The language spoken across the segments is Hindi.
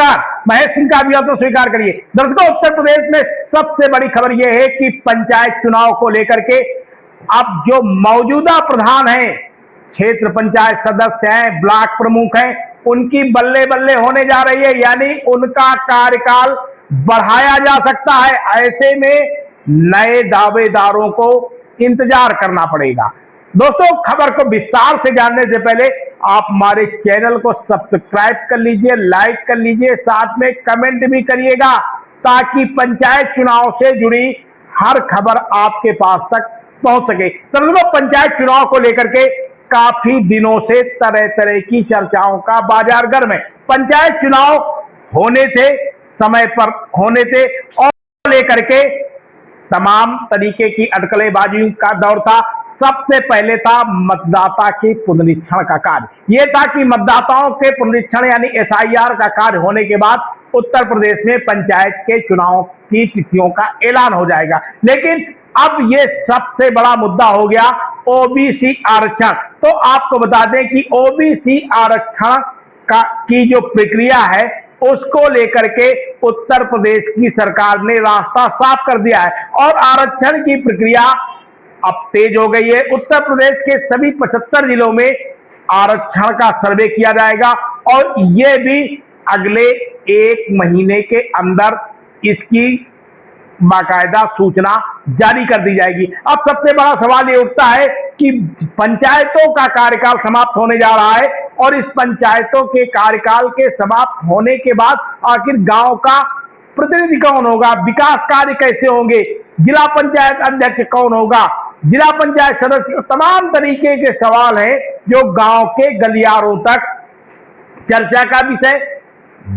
नमस्कार, महेश सिंह का अभिवादन स्वीकार करिए। दर्शकों, उत्तर प्रदेश में सबसे बड़ी खबर यह है कि पंचायत चुनाव को लेकर के अब जो मौजूदा प्रधान हैं, क्षेत्र पंचायत सदस्य हैं, ब्लॉक प्रमुख हैं, उनकी बल्ले बल्ले होने जा रही है, यानी उनका कार्यकाल बढ़ाया जा सकता है। ऐसे में नए दावेदारों को इंतजार करना पड़ेगा। दोस्तों, खबर को विस्तार से जानने से पहले आप हमारे चैनल को सब्सक्राइब कर लीजिए, लाइक कर लीजिए, साथ में कमेंट भी करिएगा ताकि पंचायत चुनाव से जुड़ी हर खबर आपके पास तक पहुंच सके। दरअसल पंचायत चुनाव को लेकर के काफी दिनों से तरह तरह की चर्चाओं का बाजार गर्म है। पंचायत चुनाव होने थे, समय पर होने थे और लेकर के तमाम तरीके की अटकलेबाजी का दौर था। सबसे पहले था मतदाता के पुनरीक्षण का कार्य। यह था कि मतदाताओं के पुनरीक्षण यानी एसआईआर का कार्य होने के बाद उत्तर प्रदेश में पंचायत के चुनाव की तिथियों का ऐलान हो जाएगा। लेकिन अब यह सबसे बड़ा मुद्दा हो गया ओबीसी आरक्षण। तो आपको बता दें कि ओबीसी आरक्षण की जो प्रक्रिया है उसको लेकर के उत्तर प्रदेश की सरकार ने रास्ता साफ कर दिया है और आरक्षण की प्रक्रिया अब तेज हो गई है। उत्तर प्रदेश के सभी 75 जिलों में आरक्षण का सर्वे किया जाएगा और यह भी अगले 1 महीने के अंदर इसकी बाकायदा सूचना जारी कर दी जाएगी। अब सबसे बड़ा सवाल ये उठता है कि पंचायतों का कार्यकाल समाप्त होने जा रहा है और इस पंचायतों के कार्यकाल के समाप्त होने के बाद आखिर गांव का प्रतिनिधि कौन होगा, विकास कार्य कैसे होंगे, जिला पंचायत अध्यक्ष कौन होगा, जिला पंचायत सदस्य, तमाम तरीके के सवाल हैं जो गांव के गलियारों तक चर्चा का विषय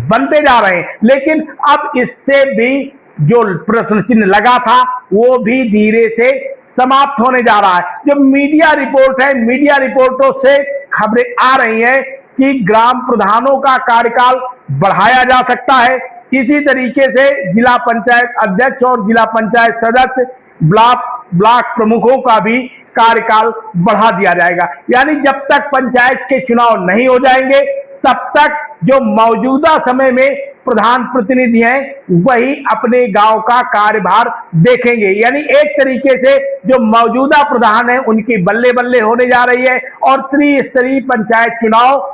बनते जा रहे हैं। लेकिन अब इससे भी जो प्रश्न चिन्ह लगा था वो भी धीरे से समाप्त होने जा रहा है। जो मीडिया रिपोर्ट है, मीडिया रिपोर्टों से खबरें आ रही हैं कि ग्राम प्रधानों का कार्यकाल बढ़ाया जा सकता है। इसी तरीके से जिला पंचायत अध्यक्ष और जिला पंचायत सदस्य, ब्लॉक प्रमुखों का भी कार्यकाल बढ़ा दिया जाएगा। यानी जब तक पंचायत के चुनाव नहीं हो जाएंगे तब तक जो मौजूदा समय में प्रधान प्रतिनिधि हैं वही अपने गांव का कार्यभार देखेंगे। यानी एक तरीके से जो मौजूदा प्रधान हैं उनकी बल्ले बल्ले होने जा रही है और त्रिस्तरीय पंचायत चुनाव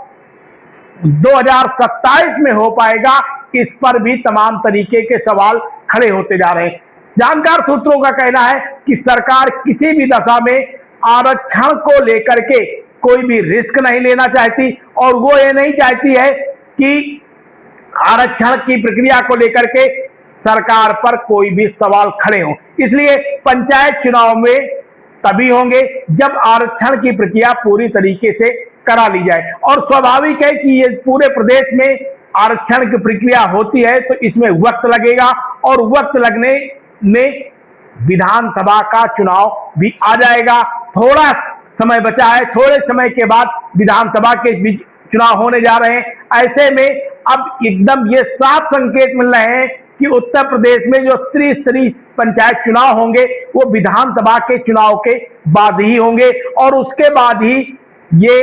2027 में हो पाएगा, इस पर भी तमाम तरीके के सवाल खड़े होते जा रहे हैं। जानकार सूत्रों का कहना है कि सरकार किसी भी दशा में आरक्षण को लेकर के कोई भी रिस्क नहीं लेना चाहती और वो ये नहीं चाहती है कि आरक्षण की प्रक्रिया को लेकर के सरकार पर कोई भी सवाल खड़े हों। इसलिए पंचायत चुनाव में तभी होंगे जब आरक्षण की प्रक्रिया पूरी तरीके से करा ली जाए और स्वाभाविक है कि ये पूरे प्रदेश में आरक्षण की प्रक्रिया होती है तो इसमें वक्त लगेगा और वक्त लगने में विधानसभा का चुनाव भी आ जाएगा। थोड़ा समय बचा है, थोड़े समय के बाद विधानसभा के बीच चुनाव होने जा रहे हैं। ऐसे में अब एकदम ये साफ संकेत मिल रहे हैं कि उत्तर प्रदेश में जो त्रिस्तरीय पंचायत चुनाव होंगे वो विधानसभा के चुनाव के बाद ही होंगे और उसके बाद ही ये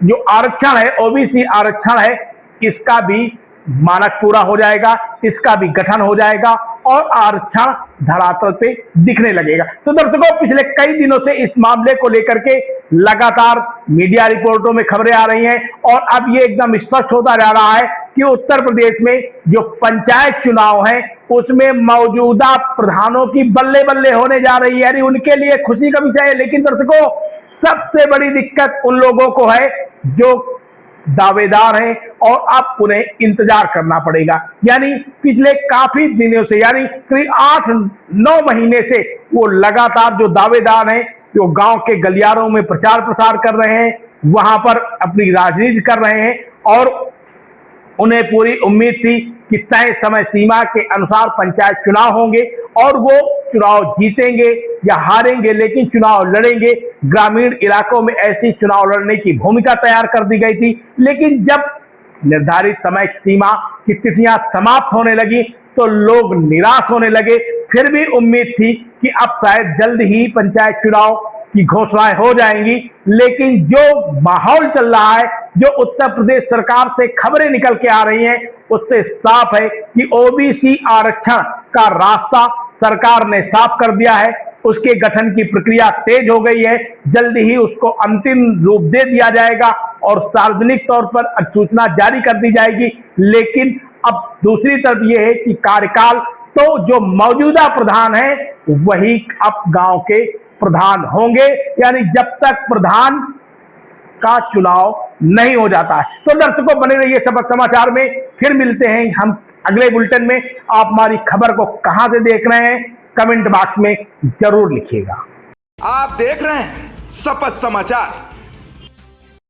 जो आरक्षण है, ओबीसी आरक्षण है, इसका भी मानक पूरा हो जाएगा, इसका भी गठन हो जाएगा और आरक्षण धरातल पे दिखने लगेगा। तो दर्शकों, पिछले कई दिनों से इस मामले को लेकर के लगातार मीडिया रिपोर्टों में खबरें आ रही हैं और अब ये एकदम स्पष्ट होता जा रहा है कि उत्तर प्रदेश में जो पंचायत चुनाव है उसमें मौजूदा प्रधानों की बल्ले बल्ले होने जा रही है। यानी उनके लिए खुशी का विषय है। लेकिन दर्शकों, सबसे बड़ी दिक्कत उन लोगों को है जो दावेदार हैं और अब उन्हें इंतजार करना पड़ेगा। यानी पिछले काफी दिनों से, यानी करीब 8-9 महीने से वो लगातार जो दावेदार हैं जो गांव के गलियारों में प्रचार प्रसार कर रहे हैं, वहां पर अपनी राजनीति कर रहे हैं और उन्हें पूरी उम्मीद थी कि तय समय सीमा के अनुसार पंचायत चुनाव होंगे और वो चुनाव जीतेंगे या हारेंगे लेकिन चुनाव लड़ेंगे। ग्रामीण इलाकों में ऐसी चुनाव लड़ने की भूमिका तैयार कर दी गई थी। लेकिन जब निर्धारित समय सीमा की तिथियां समाप्त होने लगी तो लोग निराश होने लगे। फिर भी उम्मीद थी कि अब शायद जल्द ही पंचायत चुनाव की घोषणाएं हो जाएंगी, लेकिन जो माहौल चल रहा है, जो उत्तर प्रदेश सरकार से खबरें निकल के आ रही हैं, उससे साफ है कि ओबीसी आरक्षण का रास्ता सरकार ने साफ कर दिया है। उसके गठन की प्रक्रिया तेज हो गई है, जल्दी ही उसको अंतिम रूप दे दिया जाएगा और सार्वजनिक तौर पर अधिसूचना जारी कर दी जाएगी। लेकिन अब दूसरी तरफ यह है कि कार्यकाल तो जो मौजूदा प्रधान है वही अब गांव के प्रधान होंगे, यानी जब तक प्रधान का चुनाव नहीं हो जाता है। तो दर्शकों, बने रहिए सबक समाचार में, फिर मिलते हैं हम अगले बुलेटिन में। आप हमारी खबर को कहां से देख रहे हैं, कमेंट बॉक्स में जरूर लिखिएगा। आप देख रहे हैं शपथ समाचार।